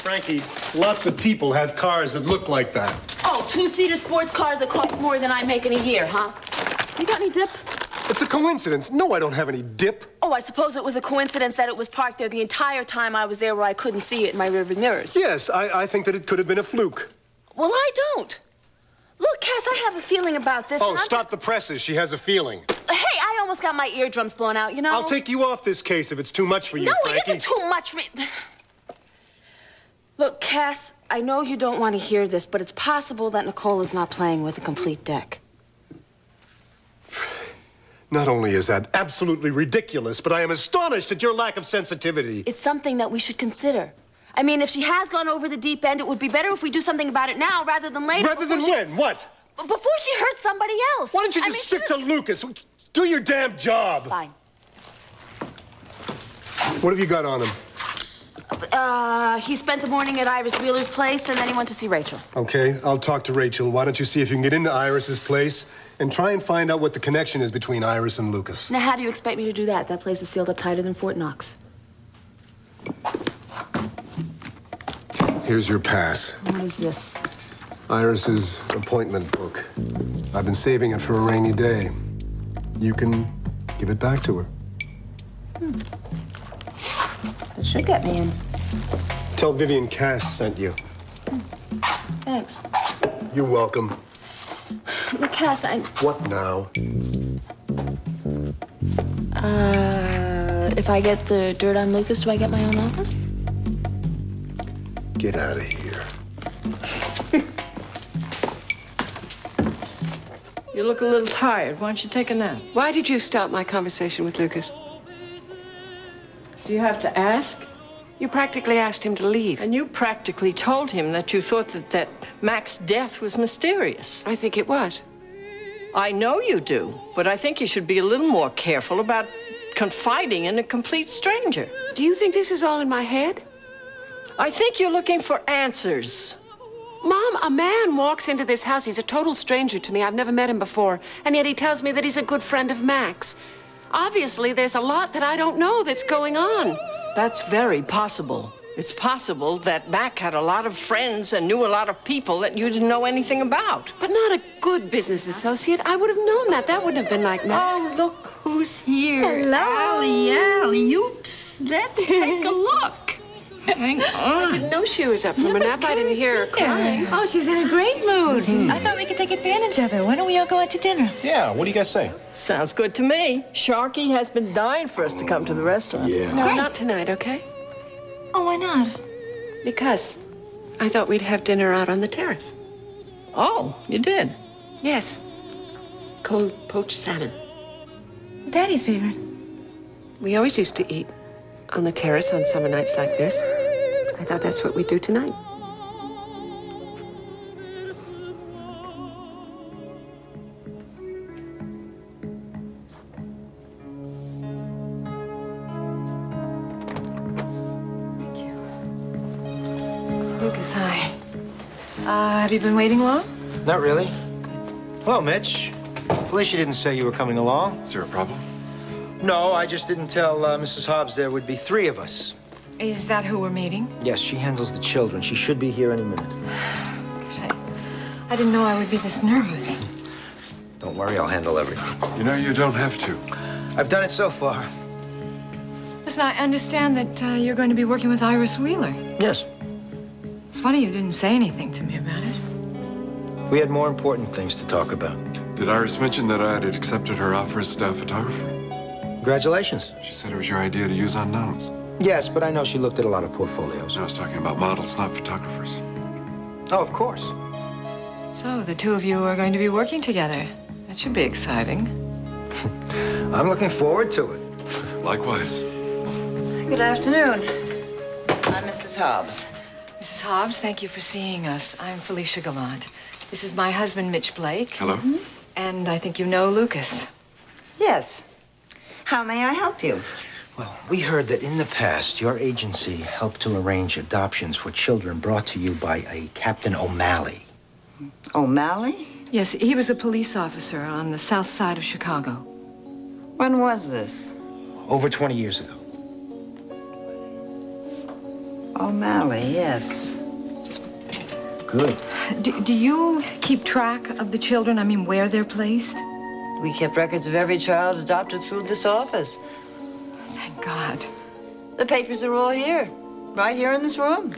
Frankie, lots of people have cars that look like that. Oh, two-seater sports cars that cost more than I make in a year, huh? You got any dip? It's a coincidence. No, I don't have any dip. Oh, I suppose it was a coincidence that it was parked there the entire time I was there where I couldn't see it in my rearview mirrors. Yes, I think that it could have been a fluke. Well, I don't. Look, Cass, I have a feeling about this. Oh, stop the presses. She has a feeling. Hey, I almost got my eardrums blown out, you know? I'll take you off this case if it's too much for you, Frankie. No, it isn't too much for me. Look, Cass, I know you don't want to hear this, but it's possible that Nicole is not playing with a complete deck. Not only is that absolutely ridiculous, but I am astonished at your lack of sensitivity. It's something that we should consider. I mean, if she has gone over the deep end, it would be better if we do something about it now rather than later. Rather than when? What? Before she hurts somebody else. Why don't you just stick to Lucas? Do your damn job. Fine. What have you got on him? He spent the morning at Iris Wheeler's place, and then he went to see Rachel. Okay, I'll talk to Rachel. Why don't you see if you can get into Iris's place and try and find out what the connection is between Iris and Lucas. Now, how do you expect me to do that? That place is sealed up tighter than Fort Knox. Here's your pass. What is this? Iris's appointment book. I've been saving it for a rainy day. You can give it back to her. It should get me in. Tell Vivian Cass sent you. Thanks. You're welcome. Look, Cass, What now? If I get the dirt on Lucas, do I get my own office? Get out of here. You look a little tired. Why don't you take a nap? Why did you stop my conversation with Lucas? Do you have to ask? You practically asked him to leave. And you practically told him that you thought that Mac's death was mysterious. I think it was. I know you do, but I think you should be a little more careful about confiding in a complete stranger. Do you think this is all in my head? I think you're looking for answers. Mom, a man walks into this house. He's a total stranger to me. I've never met him before. And yet he tells me that he's a good friend of Mac's. Obviously, there's a lot that I don't know that's going on. That's very possible. It's possible that Mac had a lot of friends and knew a lot of people that you didn't know anything about. But not a good business associate. I would have known that. That wouldn't have been like Mac. Oh, look who's here. Hello. Allie, oops. Let's take a look. Hang on. I didn't know she was up from a nap. I didn't hear her crying. Oh, she's in a great mood. I thought we could take advantage of it. Why don't we all go out to dinner? Yeah, what do you guys say? Sounds good to me. Sharky has been dying for us to come to the restaurant. Yeah. No, not tonight, okay? Oh, why not? Because I thought we'd have dinner out on the terrace. Oh, you did? Yes. Cold poached salmon. Daddy's favorite. We always used to eat on the terrace on summer nights like this. I thought that's what we'd do tonight. Lucas, hi. Have you been waiting long? Not really. Hello, Mitch. Felicia didn't say you were coming along. Is there a problem? No, I just didn't tell Mrs. Hobbs there would be 3 of us. Is that who we're meeting? Yes, she handles the children. She should be here any minute. Gosh, I didn't know I would be this nervous. Don't worry, I'll handle everything. You know, you don't have to. I've done it so far. Listen, I understand that you're going to be working with Iris Wheeler. Yes. It's funny you didn't say anything to me about it. We had more important things to talk about. Did Iris mention that I had accepted her offer as staff photographer? Congratulations. She said it was your idea to use unknowns. Yes, but I know she looked at a lot of portfolios. I was talking about models, not photographers. Oh, of course. So the two of you are going to be working together. That should be exciting. I'm looking forward to it. Likewise. Good afternoon. I'm Mrs. Hobbs. Mrs. Hobbs, thank you for seeing us. I'm Felicia Gallant. This is my husband, Mitch Blake. Hello. And I think you know Lucas. Yes. How may I help you? Well, we heard that in the past, your agency helped to arrange adoptions for children brought to you by a Captain O'Malley. O'Malley? Yes, he was a police officer on the south side of Chicago. When was this? Over 20 years ago. O'Malley, yes. Good. Do you keep track of the children? I mean, where they're placed? We kept records of every child adopted through this office. Thank God. The papers are all here, right here in this room.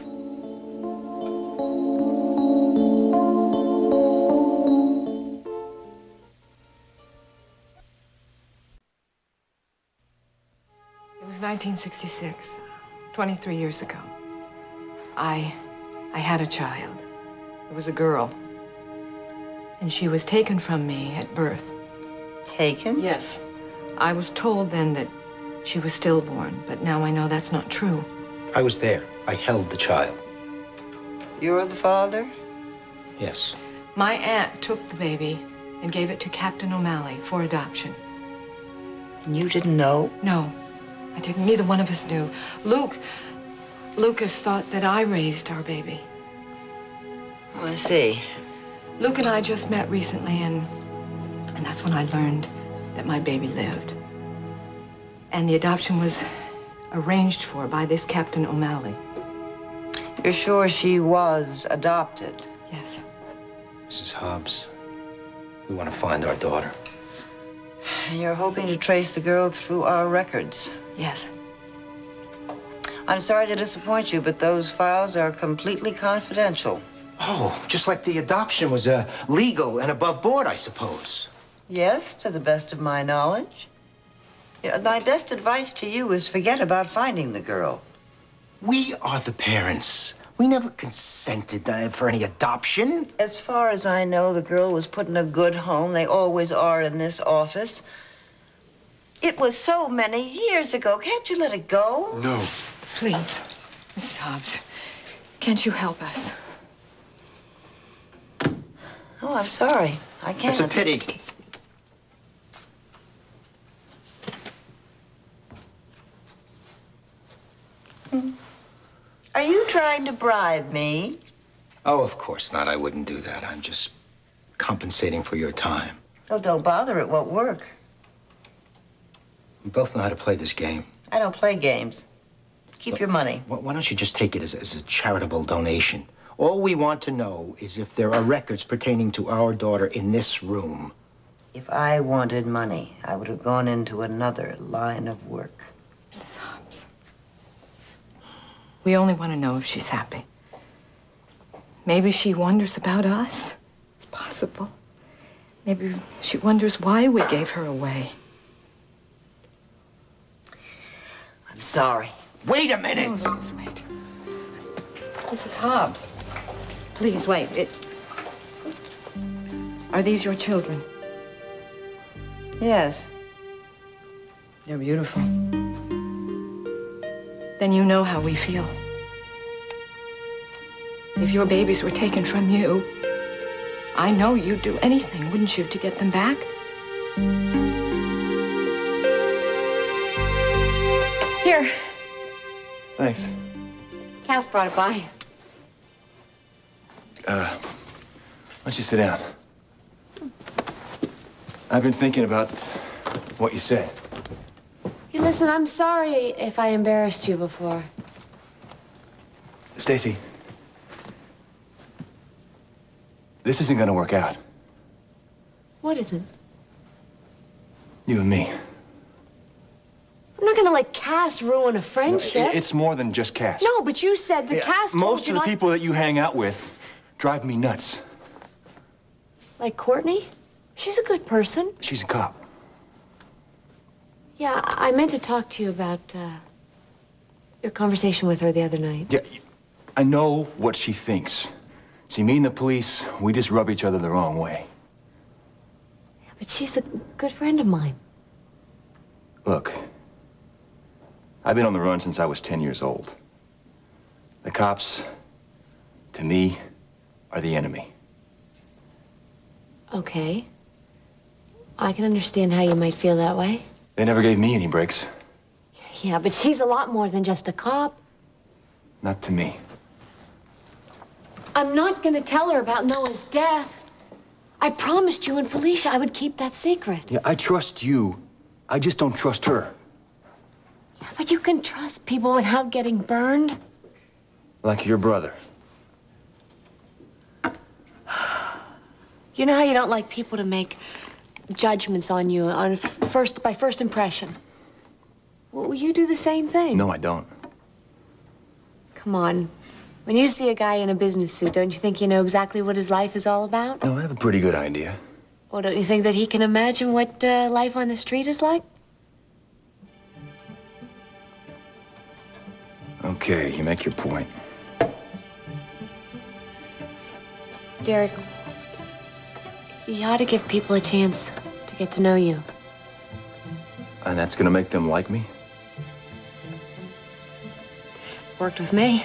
It was 1966, 23 years ago. I had a child. It was a girl. And she was taken from me at birth. Taken? Yes. I was told then that she was stillborn, but now I know that's not true. I was there. I held the child. You're the father? Yes. My aunt took the baby and gave it to Captain O'Malley for adoption. And you didn't know? No, I didn't. Neither one of us knew. Lucas thought that I raised our baby. Oh, I see. Luke and I just met recently, and that's when I learned that my baby lived. And the adoption was arranged for by this Captain O'Malley. You're sure she was adopted? Yes. Mrs. Hobbs, we want to find our daughter. And you're hoping to trace the girl through our records? Yes. I'm sorry to disappoint you, but those files are completely confidential. Oh, just like the adoption was legal and above board, I suppose. Yes, to the best of my knowledge. Yeah, my best advice to you is forget about finding the girl. We are the parents. We never consented for any adoption. As far as I know, the girl was put in a good home. They always are in this office. It was so many years ago. Can't you let it go? No. Please, Mrs. Hobbs, can't you help us? Oh, I'm sorry. I can't. It's a pity. Are you trying to bribe me? Oh, of course not. I wouldn't do that. I'm just compensating for your time. Oh, don't bother. It won't work. We both know how to play this game. I don't play games. Keep your money. Why don't you just take it as a charitable donation? All we want to know is if there are records pertaining to our daughter in this room. If I wanted money, I would have gone into another line of work. Mrs. Hobbs, we only want to know if she's happy. Maybe she wonders about us. It's possible. Maybe she wonders why we gave her away. I'm sorry. Wait a minute! Oh, please wait. Mrs. Hobbs, please wait. Are these your children? Yes. They're beautiful. Then you know how we feel. If your babies were taken from you, I know you'd do anything, wouldn't you, to get them back? Here. Thanks. Cass brought it by. Why don't you sit down? I've been thinking about what you said. Hey, listen, I'm sorry if I embarrassed you before. Stacey, this isn't gonna work out. What isn't? You and me. I'm not gonna let Cass ruin a friendship. It's more than just Cass. No, but you said that Cass told most you of the not... people that you hang out with drive me nuts. Like Courtney? She's a good person. She's a cop. Yeah, I meant to talk to you about, your conversation with her the other night. Yeah, I know what she thinks. See, me and the police, we just rub each other the wrong way. Yeah, but she's a good friend of mine. Look, I've been on the run since I was 10 years old. The cops, to me, are the enemy. Okay. I can understand how you might feel that way. They never gave me any breaks. Yeah, but she's a lot more than just a cop. Not to me. I'm not gonna tell her about Noah's death. I promised you and Felicia I would keep that secret. Yeah, I trust you. I just don't trust her. But you can trust people without getting burned. Like your brother. You know how you don't like people to make judgments on you by first impression? Well, will you do the same thing? No, I don't. Come on. When you see a guy in a business suit, don't you think you know exactly what his life is all about? No, I have a pretty good idea. Well, don't you think that he can imagine what life on the street is like? Okay, you make your point. Derek, you ought to give people a chance to get to know you. And that's gonna make them like me? Worked with me.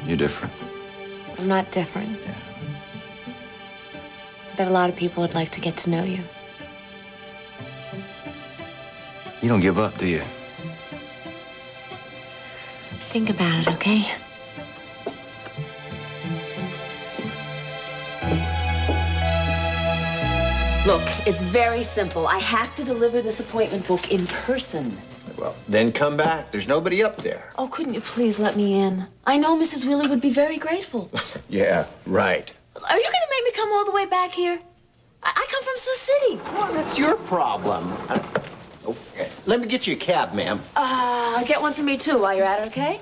You're different. I'm not different. Yeah. I bet a lot of people would like to get to know you. You don't give up, do you? Think about it, okay? Look, it's very simple. I have to deliver this appointment book in person. Well, then come back. There's nobody up there. Oh, couldn't you please let me in? I know Mrs. Wheeler would be very grateful. Yeah, right. Are you going to make me come all the way back here? I come from Sioux City. Well, that's your problem. Let me get you a cab, ma'am. Get one for me, too, while you're at it, okay?